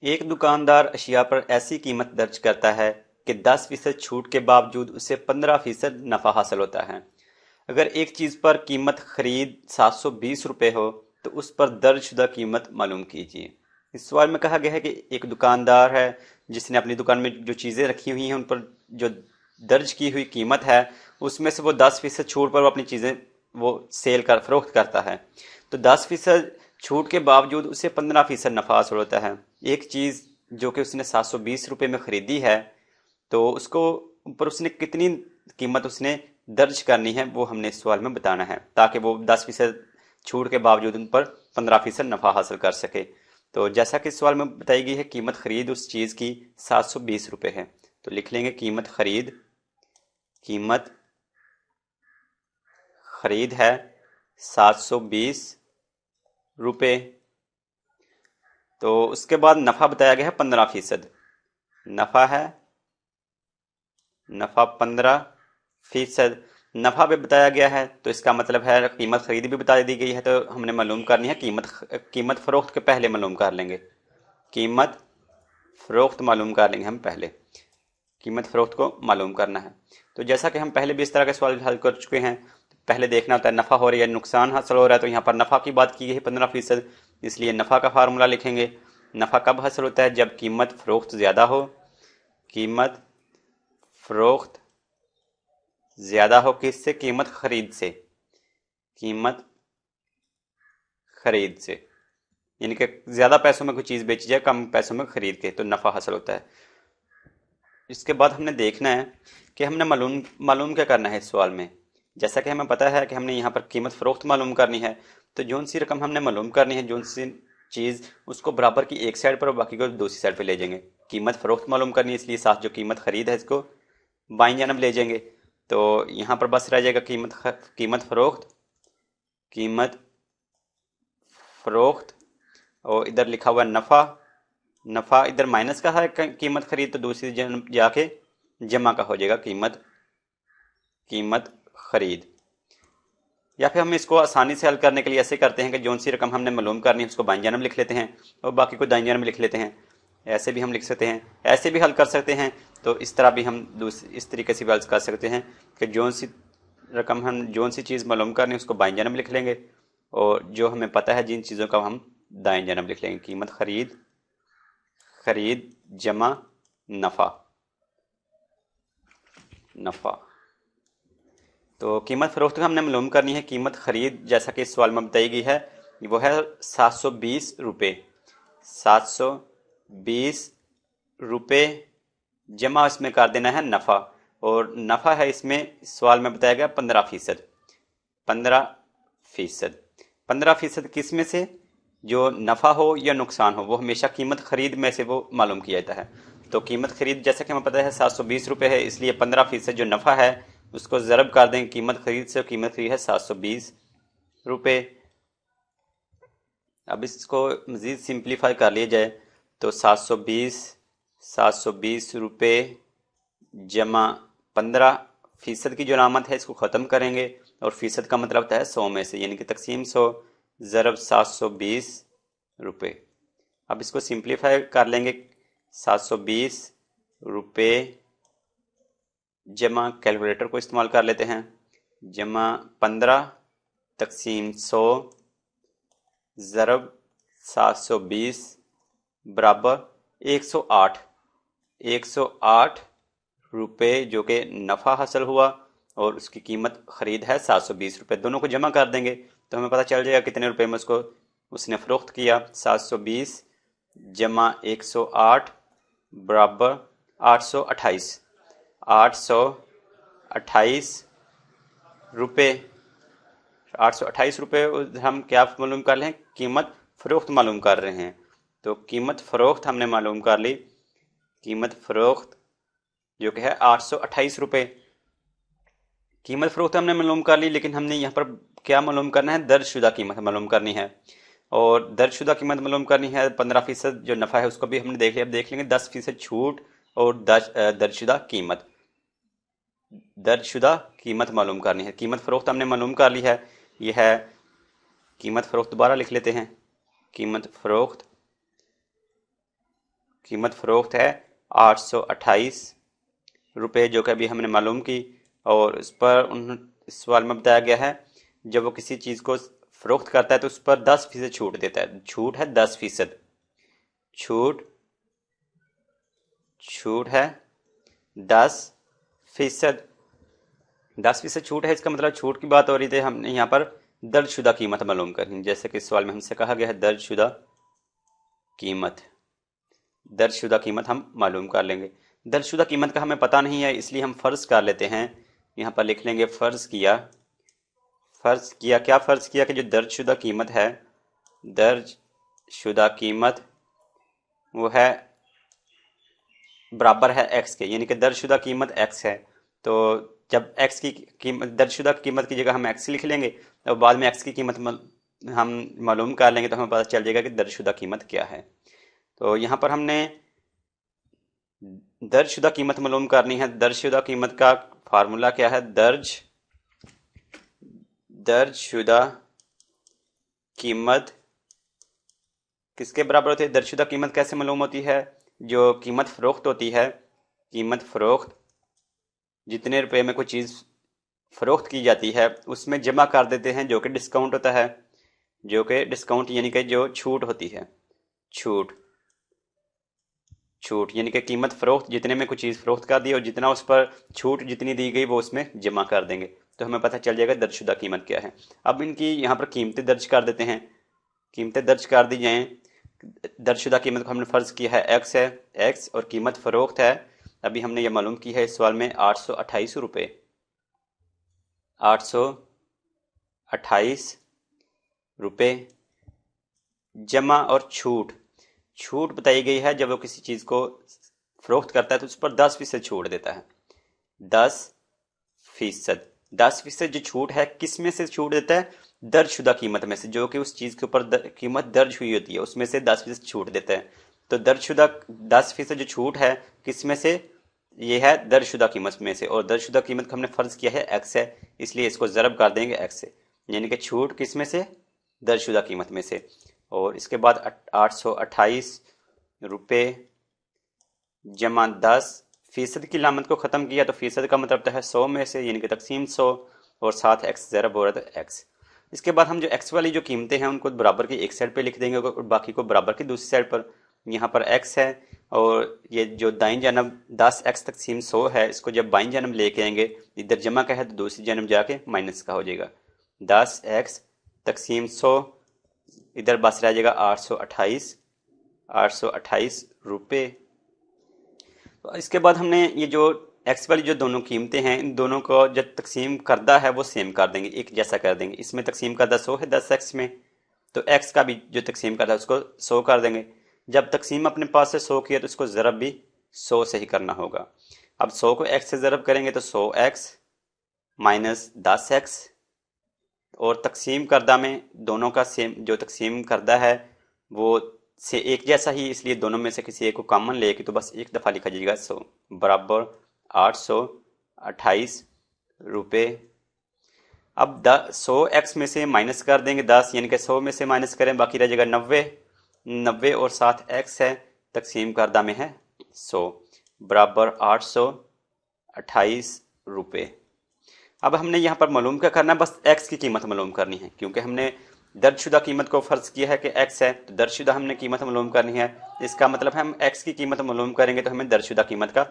एक दुकानदार अशिया पर ऐसी कीमत दर्ज करता है कि 10% छूट के बावजूद उसे 15% नफा हासिल होता है। अगर एक चीज पर कीमत खरीद 720 रुपये हो तो उस पर दर्जशुदा कीमत मालूम कीजिए। इस सवाल में कहा गया है कि एक दुकानदार है जिसने अपनी दुकान में जो चीजें रखी हुई हैं उन पर जो दर्ज की हुई कीमत है उसमें से वो 10% छूट पर वो अपनी चीजें वो सेल कर फरोख्त करता है। तो 10% छूट के बावजूद उसे 15% नफा हासिल होता है। एक चीज जो कि उसने 720 रुपये में खरीदी है तो उसको ऊपर उसने कितनी कीमत उसने दर्ज करनी है वो हमने इस सवाल में बताना है ताकि वो 10% छूट के बावजूद उन पर 15% नफा हासिल कर सके। तो जैसा कि इस सवाल में बताई गई है कीमत खरीद उस चीज की 720 रुपये है। तो लिख लेंगे कीमत खरीद है 720 रुपये। तो उसके बाद नफा बताया गया है 15%। नफा है नफा 15%। नफा भी बताया गया है तो इसका मतलब है कीमत खरीद भी बता दी गई है तो हमने मालूम करनी है कीमत फरोख्त के पहले मालूम कर लेंगे। कीमत फरोख्त मालूम कर लेंगे हम पहले। कीमत फरोख्त को मालूम करना है। तो जैसा कि हम पहले भी इस तरह के सवाल हल कर चुके हैं, पहले देखना होता है नफा हो रही है नुकसान हासिल हो रहा है। तो यहाँ पर नफा की बात की गई है 15%, इसलिए नफा का फार्मूला लिखेंगे। नफा कब हासिल होता है? जब कीमत फरोख्त ज्यादा हो। कीमत फरोख्त ज्यादा हो किससे? कीमत खरीद से। कीमत खरीद से यानी कि ज्यादा पैसों में कोई चीज बेची जाए कम पैसों में खरीद के, तो नफा हासिल होता है। इसके बाद हमने देखना है कि हमने मालूम मालूम क्या करना है इस सवाल में। जैसा कि हमें पता है कि हमने यहाँ पर कीमत फरोख्त मालूम करनी है, तो जौन सी रकम हमने मालूम करनी है, जौन सी चीज उसको बराबर की एक साइड पर और बाकी को दूसरी साइड पर ले जाएंगे। कीमत फरोख्त मालूम करनी है इसलिए साथ जो कीमत खरीद है इसको बाईं जानब ले जाएंगे। तो यहाँ पर बस रह जाएगा कीमत फरोख्त। कीमत फरोख्त और इधर लिखा हुआ है नफा। नफा इधर माइनस का है कीमत खरीद, तो दूसरी जानब जाके जमा का हो जाएगा कीमत खरीद। या फिर हम इसको आसानी से हल करने के लिए ऐसे करते हैं कि जौन सी रकम हमने मालूम करनी है उसको बाईं जानब लिख लेते हैं और बाकी को दाईं जानब लिख लेते हैं। ऐसे भी हम लिख सकते हैं, ऐसे भी हल कर सकते हैं। तो इस तरह भी हम इस तरीके से भी हल कर सकते हैं कि जौन सी चीज़ मालूम करनी है उसको बाईं जानब लिख लेंगे और जो हमें पता है जिन चीज़ों का हम दाईं जानब लिख लेंगे। कीमत खरीद जमा नफा। तो कीमत फरोख्त हमने मालूम करनी है। कीमत खरीद जैसा कि इस सवाल में बताई गई है वो है 720 रुपये। 720 रुपये जमा इसमें कर देना है नफा, और नफा है इसमें इस सवाल में बताया गया 15%। 15%। 15% किस में से? जो नफा हो या नुकसान हो वो हमेशा कीमत खरीद में से वो मालूम किया जाता है। तो कीमत खरीद जैसा कि हमें पता है 720 रुपये है, इसलिए 15% जो नफा है उसको ज़रब कर देंगे कीमत खरीद से। कीमत खरीद है 720 रुपये। अब इसको मज़ीद सिंप्लीफाई कर लिया जाए तो 720 रुपये जमा 15% की जो अलामत है इसको ख़त्म करेंगे और फीसद का मतलब होता है 100 में से, यानी कि तकसीम 100 ज़रब 720 रुपये। अब इसको सिंप्लीफाई कर लेंगे। 720 रुपये जमा, कैलकुलेटर को इस्तेमाल कर लेते हैं, जमा 15 तकसीम 100 ज़रब 720 बराबर 108। 108 रुपये जो कि नफ़ा हासिल हुआ और उसकी कीमत खरीद है 720 रुपये। दोनों को जमा कर देंगे तो हमें पता चल जाएगा कितने रुपए में उसको उसने फ़रोख्त किया। 720 जमा 108 बराबर 828। 828 रुपये। 828 रुपये हम क्या मालूम कर लें? कीमत फ़रोख्त मालूम कर रहे हैं। तो कीमत फ़रोख्त हमने मालूम कर ली। कीमत फ़रोख्त जो कि है 828 रुपये। कीमत फ़रोख्त हमने मालूम कर ली, लेकिन हमने यहाँ पर क्या मालूम करना है? दर्जशुदा कीमत मालूम करनी है। और दर्जशुदा कीमत मालूम करनी है 15% जो नफ़ा है उसको भी हमने देख लिया। अब देख लेंगे 10% छूट और दर्जशुदा कीमत मालूम करनी है। कीमत फ़रोख्त हमने मालूम कर ली है, यह है कीमत फ़रोख्त। दोबारा लिख लेते हैं कीमत फ़रोख्त कीमत फ़रोख्त है 828 रुपये, जो कि अभी हमने मालूम की। और उस पर इस सवाल में बताया गया है जब वो किसी चीज़ को फ़रोख्त करता है तो उस पर 10% छूट देता है। छूट है 10%, छूट है 10%। 10% छूट है, इसका मतलब छूट की बात हो रही थी। हमने यहाँ पर दर्जशुदा कीमत मालूम करनी, जैसे कि इस सवाल में हमसे कहा गया है दर्जशुदा कीमत हम मालूम कर लेंगे। दर्जशुदा कीमत का हमें पता नहीं है, इसलिए हम फ़र्ज़ कर लेते हैं। यहाँ पर लिख लेंगे फ़र्ज़ किया कि जो दर्जशुदा कीमत है, दर्जशुदा कीमत वो है बराबर है एक्स के, यानी कि दर्जशुदा कीमत एक्स है। तो जब एक्स की कीमत, दर्जशुदा कीमत की जगह हम एक्स लिख लेंगे और बाद में एक्स की कीमत हम मालूम कर लेंगे तो हमें पता चल जाएगा कि दर्जशुदा कीमत क्या है। तो यहाँ पर हमने दर्जशुदा कीमत मालूम करनी है। दर्जशुदा कीमत का फार्मूला क्या है? दर्जशुदा कीमत किसके बराबर होती है? दर्जशुदा कीमत कैसे मालूम होती है? जो कीमत फ़रोख्त होती है, कीमत फ़रोख्त जितने रुपए में कोई चीज़ फ़रोख्त की जाती है उसमें जमा कर देते हैं, जो कि डिस्काउंट होता है, जो कि डिस्काउंट यानी कि जो छूट होती है। छूट यानी कि कीमत फ़रोख्त जितने में कोई चीज़ फ़रोख्त कर दी और जितना उस पर छूट जितनी दी गई वो उसमें जमा कर देंगे, तो हमें पता चल जाएगा दर्जशुदा कीमत क्या है। अब इनकी यहाँ पर कीमतें दर्ज कर देते हैं। कीमतें दर्ज कर दी जाएँ। दर्जशुदा कीमत को हमने फ़र्ज़ किया है एक्स है, एक्स, और कीमत फ़रोख्त है अभी हमने ये मालूम की है इस सवाल में 828 रुपये। 828 रुपये जमा और छूट बताई गई है जब वो किसी चीज़ को फ़रोख्त करता है तो उस पर 10% छूट देता है। 10% जो छूट है किस में से छूट देता है? दर्जशुदा कीमत में से, जो कि उस चीज़ के ऊपर कीमत दर्ज हुई होती है उसमें से 10% छूट देता है। तो दर्जशुदा 10% जो छूट है किस में से? ये है दर्जशुदा कीमत में से, और दर्जशुदा कीमत को हमने फ़र्ज़ किया है एक्स है, इसलिए इसको ज़रब कर देंगे एक्स से, यानी कि छूट किस में से? दर्जशुदा कीमत में से। और इसके बाद 828 रुपये जमा 10% की लामत को ख़त्म किया तो फीसद का मतलब तो है 100 में से, यानी कि तकसीम 100, और साथ एक्स ज़रब हो रहा था एक्स। इसके बाद हम जो एक्स वाली जो कीमतें हैं उनको बराबर की एक साइड पे लिख देंगे और बाकी को बराबर की दूसरी साइड पर। यहाँ पर एक्स है और ये जो दाईं जानब 10x तकसीम 100 है, इसको जब बाईं जानब लेके आएंगे, इधर जमा का है तो दूसरी जानब जाके माइनस का हो जाएगा। 10x तकसीम 100, इधर बस रह जाएगा 828 रुपये। तो इसके बाद हमने ये जो एक्स वाली जो दोनों कीमतें हैं इन दोनों को जब तकसीम करदा है वो सेम कर देंगे, एक जैसा कर देंगे। इसमें तकसीम करदा 100 है 10x में, तो x का भी जो तकसीम करदा है उसको 100 कर देंगे। जब तकसीम अपने पास से 100 किया तो इसको ज़रब भी 100 से ही करना होगा। अब 100 को x से ज़रब करेंगे तो 100x माइनस 10x, और तकसीम करदा में दोनों का सेम जो तकसीम करदा है वो से एक जैसा ही, इसलिए दोनों में से किसी एक को कॉमन लेके तो बस एक दफ़ा लिखा जाएगा 100 बराबर 828 रुपये। अब 100x में से माइनस कर देंगे 10, यानी कि 100 में से माइनस करें बाकी रह जाएगा 90 और साथ x है, तकसीम करदा में है 100 बराबर 828 रुपये। अब हमने यहाँ पर मालूम क्या करना है? बस x की कीमत मालूम करनी है, क्योंकि हमने दर्जशुदा कीमत को फ़र्ज़ किया है कि x है, तो दर्जशुदा हमने कीमत मालूम करनी है। इसका मतलब है हम x की कीमत मालूम करेंगे तो हमें दर्जशुदा कीमत का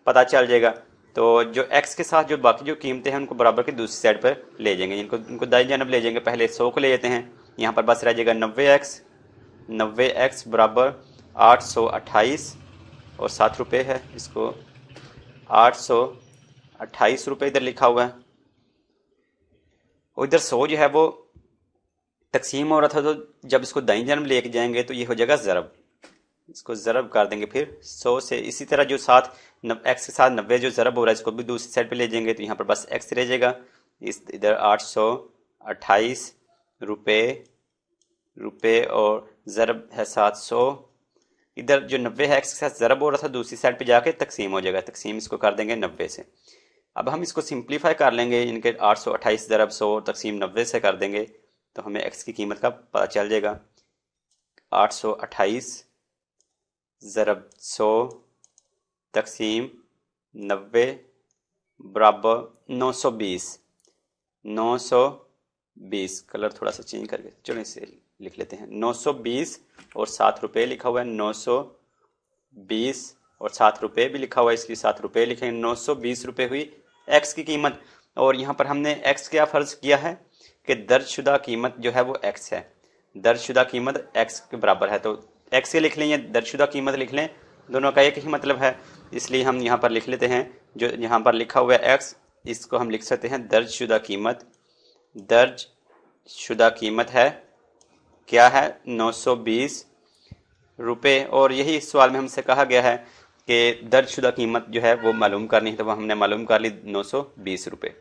पता चल जाएगा। तो जो x के साथ जो बाकी जो कीमतें हैं उनको बराबर की दूसरी साइड पर ले जाएंगे, इनको दाईं जानब ले जाएंगे। पहले 100 को ले लेते हैं, यहाँ पर बस रह जाएगा 90x बराबर 828 और 7 रुपये है, इसको 828 रुपये इधर लिखा हुआ है। और इधर 100 जो है वो तकसीम हो रहा था, तो जब इसको दाईं जानब लेके जाएंगे तो ये हो जाएगा ज़रब, इसको ज़रब कर देंगे फिर 100 से। इसी तरह जो साथ x के साथ 90 जो ज़रब हो रहा है इसको भी दूसरी साइड पे ले जाएंगे, तो यहाँ पर बस x रह जाएगा। इस इधर 828 रुपये और ज़रब है 700। इधर जो 90 है x के साथ ज़रब हो रहा था दूसरी साइड पे जाके तकसीम हो जाएगा, तकसीम इसको कर देंगे 90 से। अब हम इसको सिंप्लीफाई कर लेंगे, इनके 828 ज़रब 100 तकसीम 90 से कर देंगे तो हमें x की कीमत का पता चल जाएगा। 828 ज़रब 100 तकसीम 90 बराबर 920। 920 कलर थोड़ा सा चेंज करके चलो इसे लिख लेते हैं। 920 और 7 रुपये लिखा हुआ है। 920 और 7 रुपये भी लिखा हुआ है, इसलिए 7 रुपये लिखेंगे। 920 रुपये हुई एक्स की कीमत। और यहाँ पर हमने एक्स क्या फ़र्ज़ किया है कि दर्जशुदा कीमत जो है वो एक्स है। दर्जशुदा कीमत एक्स के बराबर है, तो एक्स के लिख लें या दर्जशुदा कीमत लिख लें, दोनों का एक ही मतलब है, इसलिए हम यहाँ पर लिख लेते हैं जो यहाँ पर लिखा हुआ है एक्स, इसको हम लिख सकते हैं दर्जशुदा कीमत। दर्जशुदा कीमत है क्या है 920 रुपये। और यही इस सवाल में हमसे कहा गया है कि दर्जशुदा कीमत जो है वो मालूम करनी है, तो वो हमने मालूम कर ली 920 रुपये।